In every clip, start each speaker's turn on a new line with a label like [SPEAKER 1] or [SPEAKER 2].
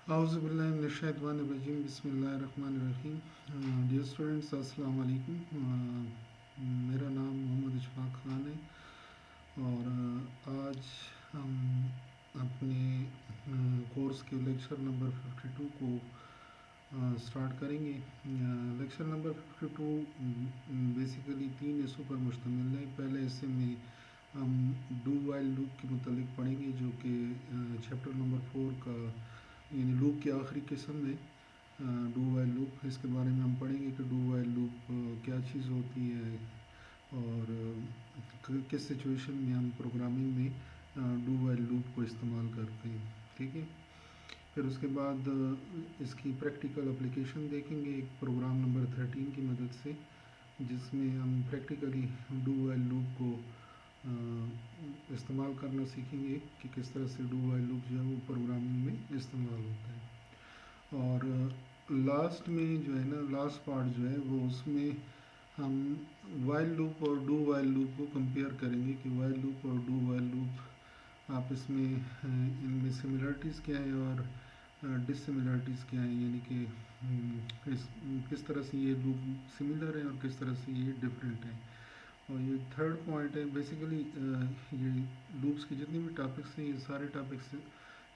[SPEAKER 1] اعوذ باللہ من الشیطان الرجیم بسم اللہ الرحمن الرحیم ڈیئر اسٹوڈنٹس السلام علیکم. میرا نام محمد اشفاق خان ہے اور آج ہم اپنے کورس کے لیکچر نمبر 52 کو سٹارٹ کریں گے. لیکچر نمبر 52 بیسیکلی 3 حصوں پر مشتمل ہے. پہلے حصے میں ہم ڈو وائل لوپ کے متعلق پڑھیں گے جو کہ چیپٹر نمبر 4 کا یعنی لوپ کی آخری قسم ہے ڈو وائل لوپ. اس کے بارے میں ہم پڑھیں گے کہ ڈو وائل لوپ کیا چیز ہوتی ہے اور کس سچویشن میں ہم پروگرامنگ میں ڈو وائل لوپ کو استعمال کرتے ہیں. ٹھیک ہے. پھر اس کے بعد اس کی پریکٹیکل اپلیکیشن دیکھیں گے ایک پروگرام نمبر 13 کی مدد سے جس میں ہم پریکٹیکلی ڈو وائل لوپ کو استعمال کرنا سیکھیں گے کہ کس طرح سے ڈو وائل لوپ جو ہے وہ پروگرامنگ میں استعمال ہوتا ہے. اور لاسٹ میں جو ہے نا لاسٹ پارٹ جو ہے وہ اس میں ہم وائل لوپ اور ڈو وائل لوپ کو کمپیئر کریں گے کہ وائل لوپ اور ڈو وائل لوپ آپس میں ان میں سملرٹیز کیا ہیں اور ڈس سملرٹیز کیا ہیں, یعنی کہ کس طرح سے یہ لوپ سملر ہیں اور کس طرح سے یہ ڈفرینٹ ہیں. اور یہ تھرڈ پوائنٹ ہے. بیسیکلی یہ لوپس کی جتنی بھی ٹاپکس ہیں یہ سارے topics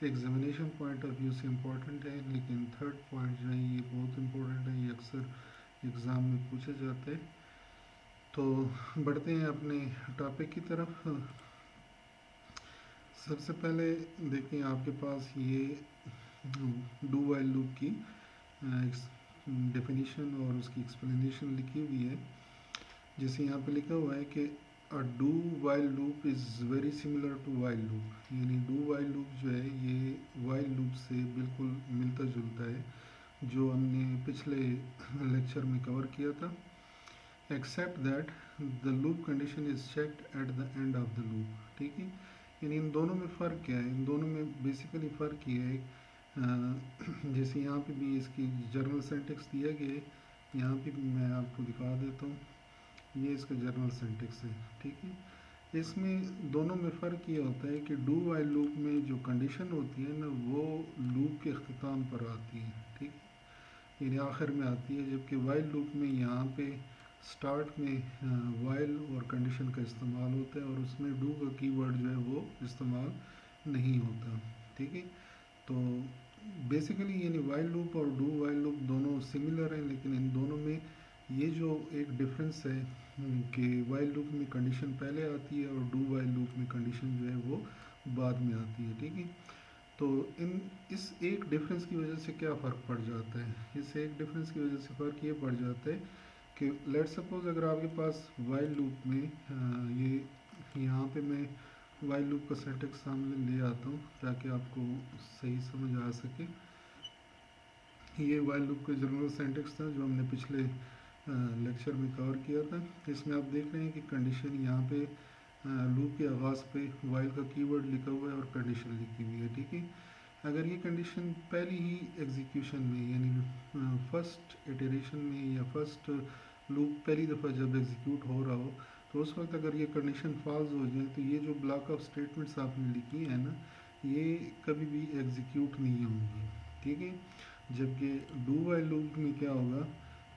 [SPEAKER 1] examination point of view سے امپورٹنٹ ہے, لیکن تھرڈ پوائنٹ جو ہے یہ بہت امپورٹنٹ ہے, یہ اکثر ایگزام میں پوچھا جاتا ہے. تو بڑھتے ہیں اپنے ٹاپک کی طرف. سب سے پہلے دیکھیں آپ کے پاس یہ ڈو وائل لوپ کی ڈیفینیشن اور اس کی ایکسپلینیشن لکھی ہوئی ہے, جیسے یہاں پہ لکھا ہوا ہے کہ do while loop is very similar to while loop. یعنی ڈو وائل لوپ جو ہے یہ وائل لوپ سے بالکل ملتا جلتا ہے جو ہم نے پچھلے لیکچر میں کور کیا تھا, except that the loop condition is checked at the end of the loop. ٹھیک ہے. یعنی ان دونوں میں فرق کیا ہے؟ ان دونوں میں بیسیکلی فرق یہ ہے جیسے یہاں پہ بھی اس کی جرنل سینٹیکس دیا گیا ہے, یہاں پہ بھی میں آپ کو دکھا دیتا ہوں. یہ اس کا جرنل سینٹیکس ہے. ٹھیک ہے. اس میں دونوں میں فرق یہ ہوتا ہے کہ ڈو وائل لوپ میں جو کنڈیشن ہوتی ہے نا وہ لوپ کے اختتام پر آتی ہے. ٹھیک ہے. یعنی آخر میں آتی ہے, جبکہ وائل لوپ میں یہاں پہ سٹارٹ میں وائل اور کنڈیشن کا استعمال ہوتا ہے اور اس میں ڈو کا کی ورڈ جو ہے وہ استعمال نہیں ہوتا. ٹھیک ہے. تو بیسیکلی یعنی وائل لوپ اور ڈو وائل لوپ دونوں سملر ہیں, لیکن ان دونوں میں یہ جو ایک ڈفرینس ہے کہ وائل لوپ میں کنڈیشن پہلے آتی ہے اور ڈو وائل لوپ میں کنڈیشن جو ہے وہ بعد میں آتی ہے. ٹھیک ہے. تو اس ایک ڈفرینس کی وجہ سے کیا فرق پڑ جاتا ہے؟ اس ایک ڈفرینس کی وجہ سے فرق یہ پڑ جاتا ہے کہ لیٹ سپوز اگر آپ کے پاس وائل لوپ میں یہ یہاں پہ میں وائل لوپ کا سینٹیکس سامنے لے آتا ہوں تاکہ آپ کو صحیح سمجھ آ سکے. یہ وائل لوپ کا جنرل سینٹیکس تھا جو ہم نے پچھلے لیکچر میں کور کیا تھا. اس میں آپ دیکھ رہے ہیں کہ کنڈیشن یہاں پہ لوپ کے آغاز پہ وائل کا کی ورڈ لکھا ہوا ہے اور کنڈیشن لکھی ہوئی ہے. ٹھیک ہے. اگر یہ کنڈیشن پہلی ہی ایگزیکیوشن میں یعنی فرسٹ ایٹریشن میں یا فرسٹ لوپ پہلی دفعہ جب ایگزیکیوٹ ہو رہا ہو تو اس وقت اگر یہ کنڈیشن فالس ہو جائے تو یہ جو بلاک آف اسٹیٹمنٹس آپ نے لکھی ہیں نا یہ کبھی بھی ایگزیکیوٹ نہیں ہوں گی. ٹھیک ہے. جبکہ ڈو وائل لوپ میں کیا ہوگا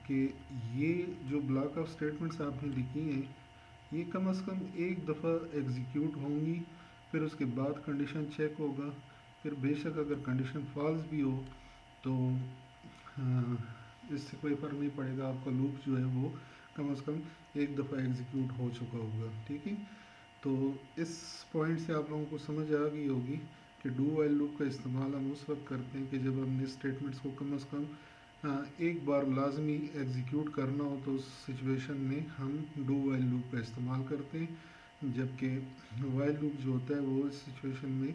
[SPEAKER 1] کہ یہ جو بلاک آف اسٹیٹمنٹس آپ نے لکھی ہیں یہ کم از کم ایک دفعہ ایگزیکیوٹ ہوں گی, پھر اس کے بعد کنڈیشن چیک ہوگا, پھر بے شک اگر کنڈیشن فالس بھی ہو تو اس سے کوئی فرق نہیں پڑے گا, آپ کا لوپ جو ہے وہ کم از کم ایک دفعہ ایگزیکیوٹ ہو چکا ہوگا. ٹھیک ہے. تو اس پوائنٹ سے آپ لوگوں کو سمجھ آ گئی ہوگی کہ ڈو وائل لوپ کا استعمال ہم اس وقت کرتے ہیں کہ جب ہم نے اسٹیٹمنٹس کو کم از کم ایک بار لازمی ایگزیکیوٹ کرنا ہو تو اس سچویشن میں ہم ڈو وائل لوپ کا استعمال کرتے ہیں, جبکہ وائل لوپ جو ہوتا ہے وہ اس سچویشن میں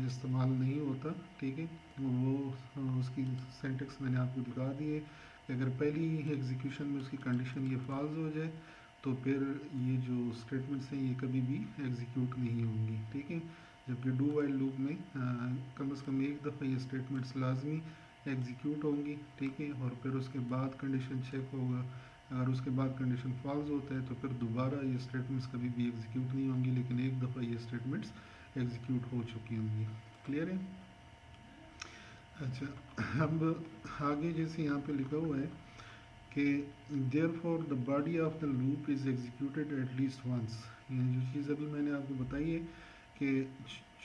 [SPEAKER 1] استعمال نہیں ہوتا. ٹھیک ہے. وہ اس کی سینٹیکس میں نے آپ کو دکھا دی ہے کہ اگر پہلی ایگزیکیوشن میں اس کی کنڈیشن یہ فالس ہو جائے تو پھر یہ جو اسٹیٹمنٹس ہیں یہ کبھی بھی ایگزیکیوٹ نہیں ہوں گی. ٹھیک ہے. جبکہ ڈو وائل لوپ میں کم از کم ایک دفعہ یہ اسٹیٹمنٹس لازمی ایگزیکیوٹ ہوں گی. ٹھیک ہے. اور پھر اس کے بعد کنڈیشن چیک ہوگا, اگر اس کے بعد کنڈیشن فالس ہوتا ہے تو پھر دوبارہ یہ اسٹیٹمنٹس کبھی بھی ایگزیکیوٹ نہیں ہوں گی, لیکن ایک دفعہ یہ اسٹیٹمنٹس ایگزیکیوٹ ہو چکی ہوں گی. کلیئر ہے. अच्छा, अब आगे जैसे यहाँ पे लिखा हुआ है कि therefore the body of the loop is executed at least once. ये जो चीज़ अभी मैंने आपको बताई है कि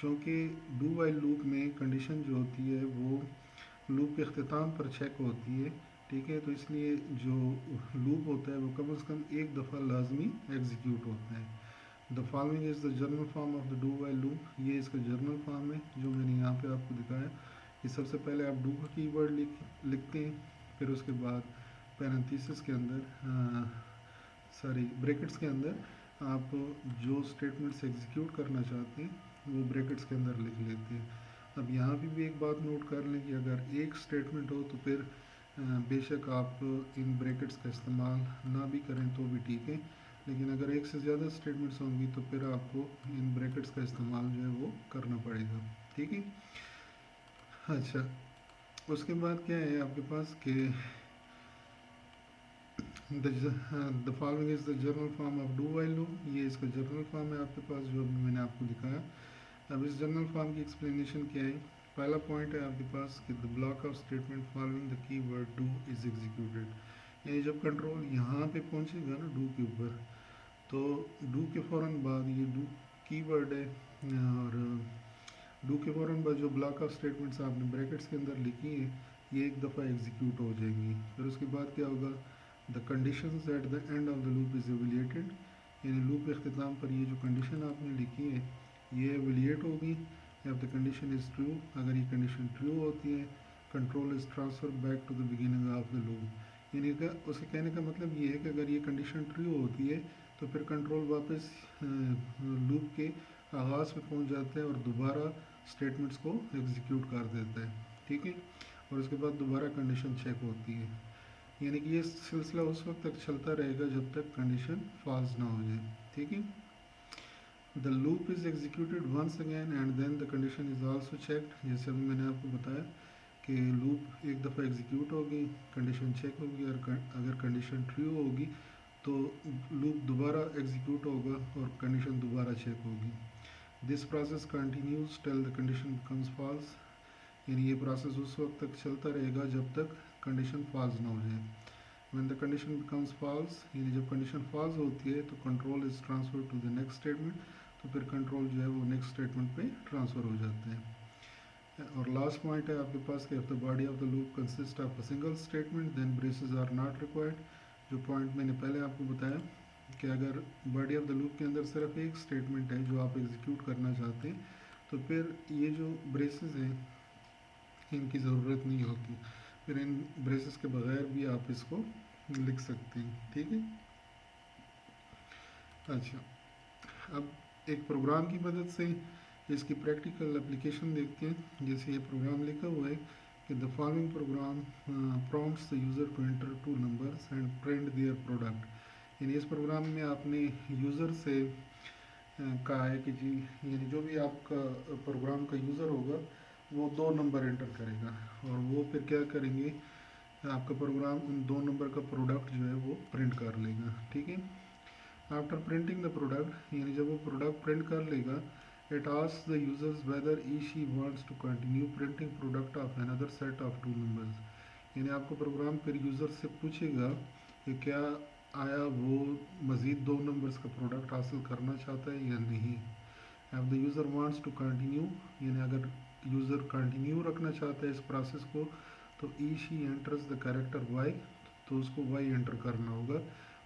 [SPEAKER 1] चूँकि डू वाइल लूप में कंडीशन जो होती है वो लूप के अख्ताम पर चेक होती है, ठीक है, तो इसलिए जो लूप होता है वो कम से कम एक दफ़ा लाजमी एग्जीक्यूट होता है। The following is the journal form of the do while loop, ये इसका जर्नल फॉर्म है जो मैंने यहाँ पे आपको दिखाया कि सबसे पहले आप डू का कीवर्ड लिखते हैं, फिर उसके बाद पैरेंथेसिस के अंदर सॉरी ब्रैकेट्स के अंदर आप जो स्टेटमेंट्स एग्जीक्यूट करना चाहते हैं वो ब्रैकेट्स के अंदर लिख लेते हैं। अब यहाँ भी एक बात नोट कर लें कि अगर एक स्टेटमेंट हो तो फिर बेशक आप इन ब्रैकेट्स का इस्तेमाल ना भी करें तो भी ठीक है, लेकिन अगर एक से ज़्यादा स्टेटमेंट्स होंगी तो फिर आपको इन ब्रैकेट्स का इस्तेमाल जो है वो करना पड़ेगा, ठीक है। अच्छा, उसके बाद क्या है आपके पास कि the following is the journal form of do while loop, ये इसका जर्नल फॉर्म है आपके पास जो अभी मैंने आपको दिखाया। अब इस जर्नल फॉर्म की एक्सप्लेनेशन क्या है। पहला पॉइंट है आपके पास कि the block of statement following the keyword do is executed, यानी जब कंट्रोल यहाँ पे पहुँचेगा ना डू के ऊपर, तो डू के फ़ौरन बाद ये डू कीवर्ड है, और डू के फ़ौरन बाद जो ब्लॉक ऑफ स्टेटमेंट्स आपने ब्रैकेट्स के अंदर लिखी है ये एक दफ़ा एग्जीक्यूट हो जाएंगी। फिर उसके बाद क्या होगा, the conditions at the end of the loop is evaluated, यानी लूप के अख्ताम पर ये जो कंडीशन आपने लिखी है ये एवेलिएट होगी। If the condition is true, अगर ये कंडीशन ट्रू होती है, control is transfer back to the beginning of the loop, यानी कि उसके कहने का मतलब ये है कि अगर ये कंडीशन ट्रू होती है तो फिर कंट्रोल वापस लूप के आगाज़ पे पहुंच जाता है और दोबारा स्टेटमेंट्स को एग्जीक्यूट कर देता है, ठीक है, और उसके बाद दोबारा कंडीशन चेक होती है, यानी कि ये सिलसिला उस वक्त तक चलता रहेगा जब तक कंडीशन फॉल्स ना हो जाए, ठीक है। The loop is executed once again and then the condition is also checked, जैसे अभी मैंने आपको बताया कि लूप एक दफ़ा एग्जीक्यूट होगी, कंडीशन चेक होगी, और अगर कंडीशन ट्रू होगी तो लूप दोबारा एग्जीक्यूट होगा और कंडीशन दोबारा चेक होगी। This process continues till the condition becomes false, यानी ये प्रोसेस उस वक्त तक चलता रहेगा जब तक कंडीशन फॉल्स ना हो जाए। When the condition becomes false, यानी जब कंडीशन फॉल्स होती है तो control is transfer to the next statement, तो फिर कंट्रोल जो है वो नेक्स्ट स्टेटमेंट पे ट्रांसफ़र हो जाते हैं। और लास्ट पॉइंट है आपके पास कि if the body of the loop consist of a single statement then braces are not required, जो पॉइंट मैंने पहले आपको बताया कि अगर बॉडी ऑफ द लूप के अंदर सिर्फ एक स्टेटमेंट है जो आप एग्जीक्यूट करना चाहते हैं तो फिर ये जो ब्रेसेस हैं इनकी ज़रूरत नहीं होती, फिर इन ब्रेसेस के बगैर भी आप इसको लिख सकते हैं, ठीक है। अच्छा, अब एक प्रोग्राम की मदद से इसकी प्रैक्टिकल एप्लीकेशन देखते हैं। जैसे ये प्रोग्राम लिखा हुआ है कि the following program prompts the user to enter two numbers and print their product, यानी इस प्रोग्राम में आपने यूज़र से कहा है कि जी, यानी जो भी आपका प्रोग्राम का यूज़र होगा वो दो नंबर एंटर करेगा और वो फिर क्या करेंगे, आपका प्रोग्राम उन दो नंबर का प्रोडक्ट जो है वो प्रिंट कर लेगा, ठीक है। आफ्टर प्रिंटिंग द प्रोडक्ट, यानी जब वो प्रोडक्ट प्रिंट कर लेगा, it asks the users whether he she wants to continue printing product of another set of two numbers, यानी आपका प्रोग्राम फिर यूज़र से पूछेगा कि क्या आया वो मज़ीद दो नंबर्स का प्रोडक्ट हासिल करना चाहता है या नहीं। If the user wants to continue, यानी अगर यूज़र कंटिन्यू रखना चाहता है इस प्रोसेस को तो ई she enters the character Y, तो उसको वाई एंटर करना होगा,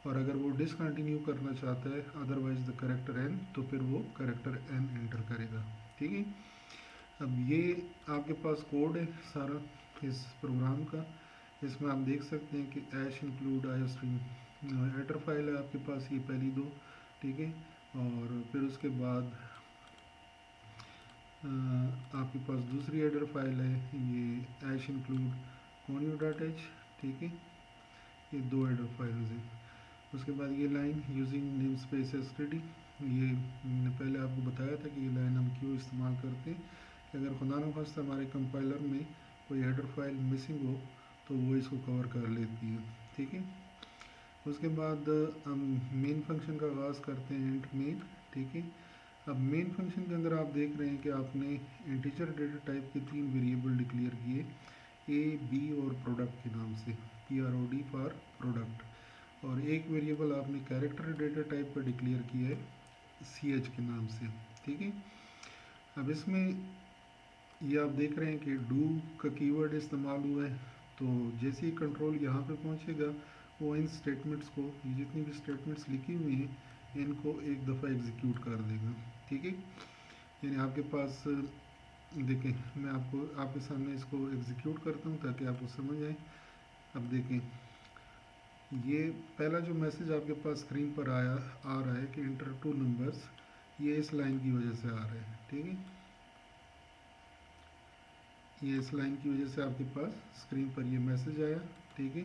[SPEAKER 1] और अगर वो डिसकंटिन्यू करना चाहता है अदरवाइज द कैरेक्टर एन, तो फिर वो कैरेक्टर एन एंटर करेगा, ठीक है। अब ये आपके पास कोड है सारा इस प्रोग्राम का, इसमें आप देख सकते हैं कि hash include I stream header file है आपके पास, ये पहली दो, ठीक है, और फिर उसके बाद आपके पास दूसरी हेडर फाइल है ये ऐश इंक्लूड कोनियो डॉट एच, ठीक है, ये दो हेडर फाइल्स हैं। उसके बाद ये line using name space STD, ये मैंने पहले आपको बताया था कि ये लाइन हम क्यों इस्तेमाल करते हैं कि अगर खुदा न खास्ता हमारे कंपाइलर में कोई हेडर फाइल मिसिंग हो तो वो इसको कवर कर लेती है, ठीक है। उसके बाद हम मेन फंक्शन का आगाज़ करते हैं इंट मेन, ठीक है। अब मेन फंक्शन के अंदर आप देख रहे हैं कि आपने इंटीजर डेटा टाइप के तीन वेरिएबल डिक्लेयर किए, ए बी और प्रोडक्ट के नाम से, PROD फॉर प्रोडक्ट, और एक वेरिएबल आपने कैरेक्टर डेटा टाइप का डिक्लेयर किया है CH के नाम से, ठीक है। अब इसमें ये आप देख रहे हैं कि डू का कीवर्ड इस्तेमाल हुआ है, तो जैसे ही कंट्रोल यहाँ पे पहुँचेगा वो इन स्टेटमेंट्स को, ये जितनी भी स्टेटमेंट्स लिखी हुई हैं इनको एक दफ़ा एग्जीक्यूट कर देगा, ठीक है। यानी आपके पास देखें, मैं आपके सामने इसको एग्जीक्यूट करता हूँ ताकि आपको समझ आए। अब देखें, ये पहला जो मैसेज आपके पास स्क्रीन पर आ रहा है कि इंटर टू नंबर्स, ये इस लाइन की वजह से आ रहा है, ठीक है। ये इस लाइन की वजह से आपके पास स्क्रीन पर ये मैसेज आया, ठीक है।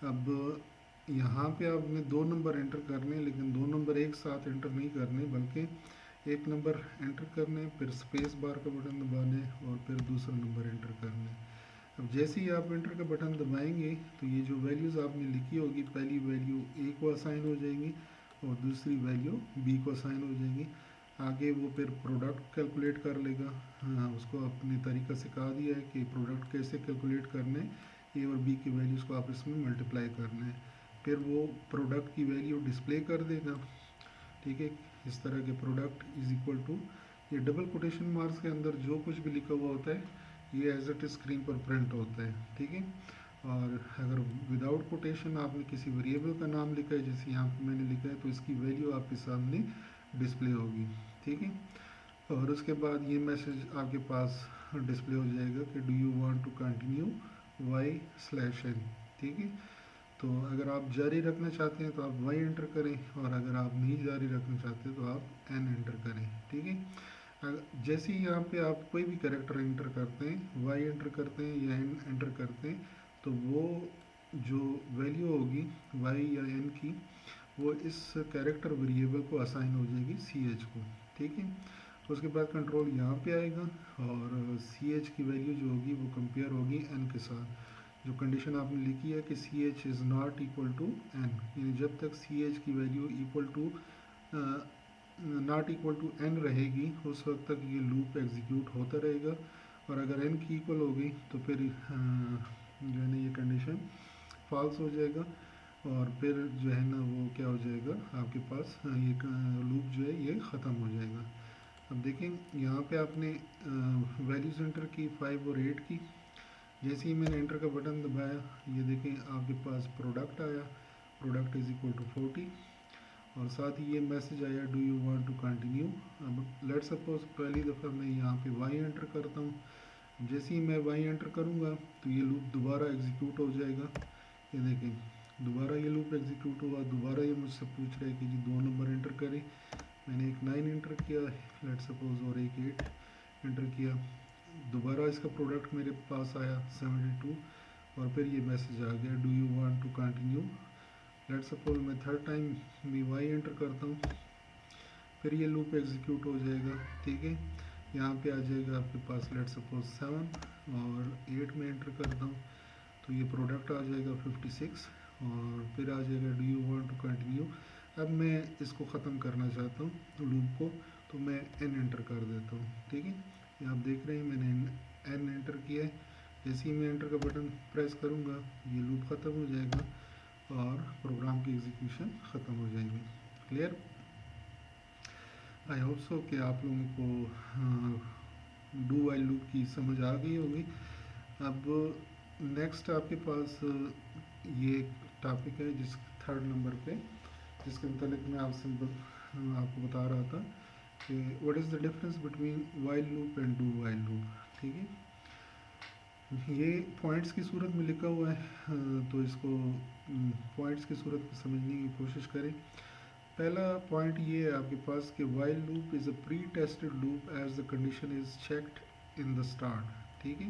[SPEAKER 1] अब यहाँ पे आपने 2 नंबर एंटर करने हैं, लेकिन 2 नंबर एक साथ एंटर नहीं करने, बल्कि एक नंबर एंटर करने, फिर स्पेस बार का बटन दबाने और फिर दूसरा नंबर एंटर करने। अब जैसे ही आप एंटर का बटन दबाएंगे तो ये जो वैल्यूज़ आपने लिखी होगी, पहली वैल्यू A को असाइन हो जाएगी और दूसरी वैल्यू B को असाइन हो जाएगी। आगे वो फिर प्रोडक्ट कैलकुलेट कर लेगा। हाँ, उसको अपने तरीक़ा सिखा दिया है कि प्रोडक्ट कैसे कैलकुलेट करने, A और B की वैल्यूज़ को आप इसमें मल्टीप्लाई करना है, फिर वो प्रोडक्ट की वैल्यू डिस्प्ले कर देगा, ठीक है। इस तरह के प्रोडक्ट इज इक्वल टू, ये डबल कोटेशन मार्क्स के अंदर जो कुछ भी लिखा हुआ होता है ये एज इट स्क्रीन पर प्रिंट होता है, ठीक है। और अगर विदाउट कोटेशन आपने किसी वेरिएबल का नाम लिखा है, जैसे यहाँ पे मैंने लिखा है, तो इसकी वैल्यू आपके सामने डिस्प्ले होगी, ठीक है। और उसके बाद ये मैसेज आपके पास डिस्प्ले हो जाएगा कि do you want to continue y/n, ठीक है। तो अगर आप जारी रखना चाहते हैं तो आप y एंटर करें, और अगर आप नहीं जारी रखना चाहते तो आप n एंटर करें, ठीक है। जैसे ही यहाँ पे आप कोई भी कैरेक्टर एंटर करते हैं, y एंटर करते हैं या n एंटर करते हैं, तो वो जो वैल्यू होगी y या n की, वो इस कैरेक्टर वेरिएबल को असाइन हो जाएगी CH को, ठीक है। उसके बाद कंट्रोल यहाँ पे आएगा और CH की वैल्यू जो होगी वो कंपेयर होगी n के साथ। जो कंडीशन आपने लिखी है कि CH is not equal to n, यानी जब तक CH की value equal to not equal to n रहेगी उस वक्त तक ये लूप एग्जीक्यूट होता रहेगा, और अगर n की इक्वल हो गई तो फिर जो है ना ये कंडीशन फॉल्स हो जाएगा, और फिर जो है ना वो क्या हो जाएगा, आपके पास ये लूप जो है ये ख़त्म हो जाएगा। अब देखें यहाँ पे आपने वैल्यूज़ एंटर की 5 और 8 की, जैसे ही मैंने एंटर का बटन दबाया ये देखें आपके पास प्रोडक्ट आया, प्रोडक्ट इज़ इक्वल टू 40, और साथ ही ये मैसेज आया do you want to continue. अब लेट सपोज पहली दफ़ा मैं यहाँ पे y एंटर करता हूँ, जैसे ही मैं y एंटर करूँगा तो ये लूप दोबारा एग्जीक्यूट हो जाएगा। ये देखें दोबारा ये लूप एग्जीक्यूट हुआ, दोबारा ये मुझसे पूछ रहा है कि जी 2 नंबर एंटर करें। मैंने एक 9 एंटर किया लेट सपोज और एक 8 एंटर किया, दोबारा इसका प्रोडक्ट मेरे पास आया 72, और फिर ये मैसेज आ गया do you want to continue. Let suppose मैं थर्ड टाइम भी y एंटर करता हूँ, फिर ये लूप एग्जीक्यूट हो जाएगा, ठीक है। यहाँ पे आ जाएगा आपके पास लेट सपोज 7 और 8 में एंटर करता हूँ तो ये प्रोडक्ट आ जाएगा 56, और फिर आ जाएगा do you want to continue. अब मैं इसको ख़त्म करना चाहता हूँ लूप को, तो मैं n एंटर कर देता हूँ, ठीक है। ये आप देख रहे हैं मैंने n एंटर किया है, जैसे ही मैं एंटर का बटन प्रेस करूँगा ये लूप ख़त्म हो जाएगा और प्रोग्राम की एग्जीक्यूशन ख़त्म हो जाएगी। क्लियर? आई होप सो कि आप लोगों को डू वाइल लूप की समझ आ गई होगी। अब नेक्स्ट आपके पास ये टॉपिक है जिस थर्ड नंबर पे, जिसके मतलब मैं आपसे आपको बता रहा था कि what is the difference between while loop and do while loop, ठीक है। ये पॉइंट्स की सूरत में लिखा हुआ है, तो इसको पॉइंट्स की सूरत में समझने की कोशिश करें। पहला पॉइंट ये है आपके पास कि while loop is a pre tested loop as the condition is checked in the start, ठीक है।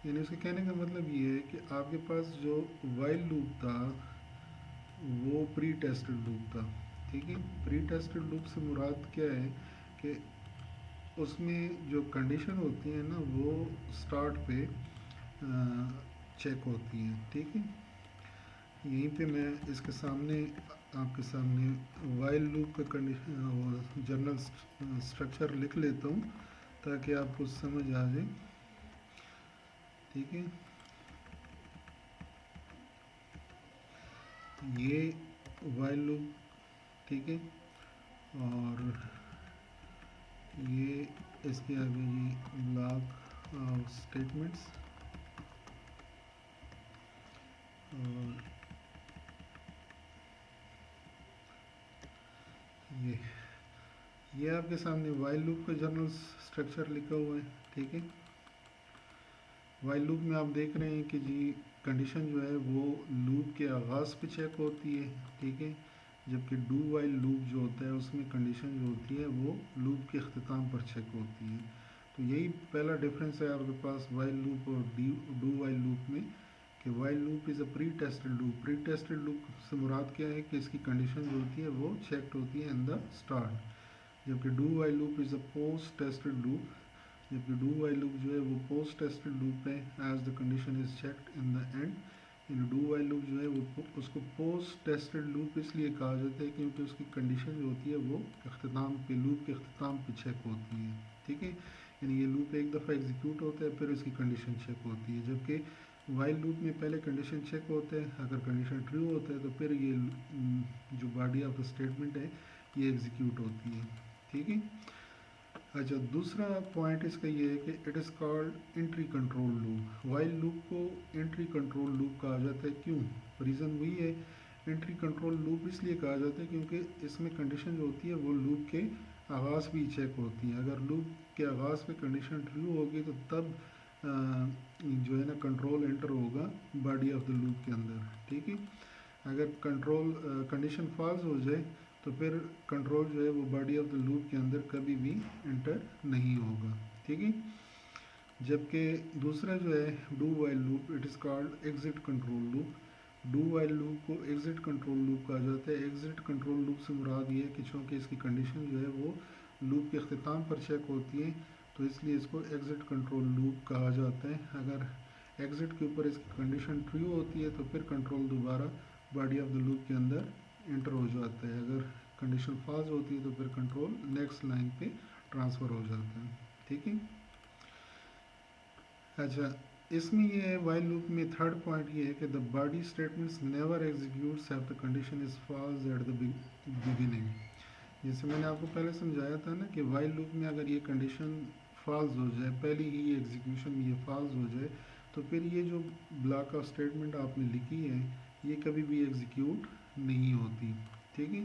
[SPEAKER 1] यानी उसके कहने का मतलब ये है कि आपके पास जो वाइल लूप था वो प्री टेस्टेड लूप था, ठीक है। प्री टेस्टेड लूप से मुराद क्या है कि उसमें जो कंडीशन होती है ना वो स्टार्ट पे चेक होती हैं, ठीक है। यहीं पे मैं इसके सामने आपके सामने वाइल लूप का कंडीशन जनरल स्ट्रक्चर लिख लेता हूँ ताकि आपको समझ आ जाए, ٹھیک ہے، یہ وائل لوپ، ٹھیک ہے، اور یہ اس کے آگے جی بلاک اسٹیٹمنٹس، اور یہ آپ کے سامنے وائل لوپ کا جنرل اسٹرکچر لکھا ہوا ہے، ٹھیک ہے۔ وائل لوپ میں آپ دیکھ رہے ہیں کہ جی کنڈیشن جو ہے وہ لوپ کے آغاز پہ چیک ہوتی ہے، ٹھیک ہے، جبکہ ڈو وائل لوپ جو ہوتا ہے اس میں کنڈیشن جو ہوتی ہے وہ لوپ کے اختتام پر چیک ہوتی ہے۔ تو یہی پہلا ڈفرینس ہے آپ کے پاس وائل لوپ اور ڈو وائل لوپ میں، کہ while loop is a pre tested loop. Pre tested loop سے مراد کیا ہے کہ اس کی کنڈیشن جو ہوتی ہے وہ چیکڈ ہوتی ہے ان دا اسٹارٹ، جبکہ do while loop is a post tested loop, جبکہ ڈو وائل لوپ جو ہے وہ پوسٹ ٹیسٹڈ لوپ ہے as the condition is checked in the and. یعنی ڈو وائل لوپ جو ہے وہ اس کو پوسٹ ٹیسٹڈ لوپ اس لیے کہا جاتا ہے کیونکہ اس کی کنڈیشن جو ہوتی ہے وہ اختتام پہ، لوپ کے اختتام پہ چیک ہوتی ہے، ٹھیک ہے، یعنی یہ لوپ ایک دفعہ ایگزیکیوٹ ہوتا ہے پھر اس کی کنڈیشن چیک ہوتی ہے، جبکہ وائل لوپ میں پہلے کنڈیشن چیک ہوتا ہے، اگر کنڈیشن ٹرو ہوتا ہے تو پھر یہ جو باڈی آف دا اسٹیٹمنٹ ہے یہ ایگزیکیوٹ ہوتی ہے، ٹھیک ہے۔ اچھا، دوسرا پوائنٹ اس کا یہ ہے کہ it is called entry control loop. While loop کو انٹری کنٹرول لوپ کہا جاتا ہے، کیوں؟ ریزن وہی ہے، انٹری کنٹرول لوپ اس لیے کہا جاتا ہے کیونکہ اس میں کنڈیشن جو ہوتی ہے وہ لوپ کے آغاز بھی چیک ہوتی ہے۔ اگر لوپ کے آغاز پہ کنڈیشن ٹرو ہوگی تو تب جو ہے نا کنٹرول انٹر ہوگا باڈی آف دا لوپ کے اندر، ٹھیک ہے۔ اگر کنڈیشن فالس ہو جائے تو پھر کنٹرول جو ہے وہ باڈی آف دا لوپ کے اندر کبھی بھی انٹر نہیں ہوگا، ٹھیک ہے۔ جبکہ دوسرا جو ہے do while loop, it is called exit control loop. Do while loop کو ایگزٹ کنٹرول لوپ کہا جاتا ہے۔ ایگزٹ کنٹرول لوپ سے مراد یہ ہے کہ چونکہ اس کی کنڈیشن جو ہے وہ لوپ کے اختتام پر چیک ہوتی ہے تو اس لیے اس کو ایگزٹ کنٹرول لوپ کہا جاتا ہے۔ اگر ایگزٹ کے اوپر اس کی کنڈیشن ٹرو ہوتی ہے تو پھر کنٹرول دوبارہ باڈی آف دا لوپ کے اندر انٹر ہو جاتا ہے، اگر کنڈیشن فالس ہوتی ہے تو پھر کنٹرول نیکسٹ لائن پہ ٹرانسفر ہو جاتا ہے، ٹھیک ہے۔ اچھا، اس میں یہ ہے وائل لوپ میں تھرڈ پوائنٹ یہ ہے کہ the body statements never executes if the condition is false at the beginning. جیسے میں نے آپ کو پہلے سمجھایا تھا نا کہ وائل لوپ میں اگر یہ کنڈیشن فالس ہو جائے، پہلی ہی ایگزیکیوشن میں یہ فالس ہو جائے تو پھر یہ جو بلاک آف اسٹیٹمنٹ آپ نے لکھی ہے یہ کبھی بھی ایگزیکیوٹ نہیں ہوتی، ٹھیک ہے۔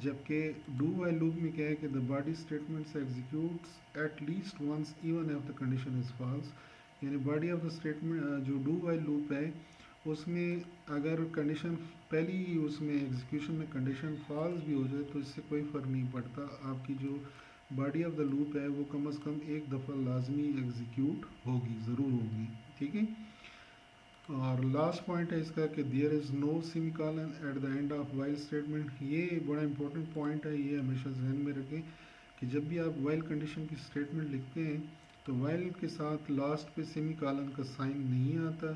[SPEAKER 1] جبکہ ڈو وائل لوپ میں کیا ہے کہ the body statements executes at least once even if the condition is false, یعنی باڈی آف دا اسٹیٹمنٹ جو ڈو وائل لوپ ہے اس میں اگر کنڈیشن پہلی اس میں ایگزیکیوشن میں کنڈیشن فالس بھی ہو جائے تو اس سے کوئی فرق نہیں پڑتا، آپ کی جو باڈی آف دا لوپ ہے وہ کم از کم ایک دفعہ لازمی ایگزیکیوٹ ہوگی، ضرور ہوگی، ٹھیک ہے۔ اور لاسٹ پوائنٹ ہے اس کا کہ there is no semicolon at the end of while statement. یہ بڑا امپورٹنٹ پوائنٹ ہے، یہ ہمیشہ ذہن میں رکھیں کہ جب بھی آپ وائل کنڈیشن کی اسٹیٹمنٹ لکھتے ہیں تو وائل کے ساتھ لاسٹ پہ سیمی کالن کا سائن نہیں آتا،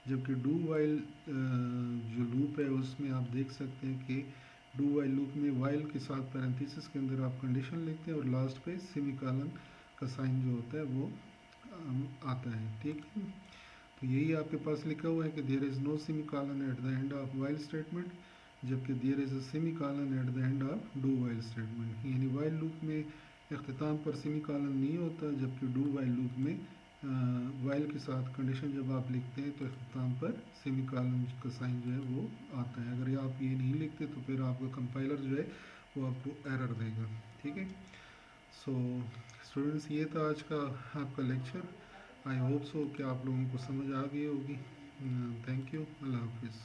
[SPEAKER 1] جبکہ ڈو وائل جو لوپ ہے اس میں آپ دیکھ سکتے ہیں کہ ڈو وائل لوپ میں وائل کے ساتھ پیرنتھیسس کے اندر آپ کنڈیشن لکھتے ہیں اور لاسٹ پہ سیمی کالن کا سائن جو ہوتا ہے وہ آتا ہے، ٹھیک ہے۔ تو یہی آپ کے پاس لکھا ہوا ہے کہ there is no semicolon at the end of while statement, جبکہ there is a semicolon at the end of do while statement, یعنی وائل لوپ میں اختتام پر سیمی کالن نہیں ہوتا، جبکہ ڈو وائل لوپ میں وائل کے ساتھ کنڈیشن جب آپ لکھتے ہیں تو اختتام پر سیمی کالن کا سائن جو ہے وہ آتا ہے۔ اگر آپ یہ نہیں لکھتے تو پھر آپ کا کمپائلر جو ہے وہ آپ کو ایرر دے گا، ٹھیک ہے۔ سو اسٹوڈنٹس، یہ تھا آج کا آپ کا لیکچر۔ آئی ہوپ سو کہ آپ لوگوں کو سمجھ آ گئی ہوگی۔ تھینک یو، اللہ حافظ۔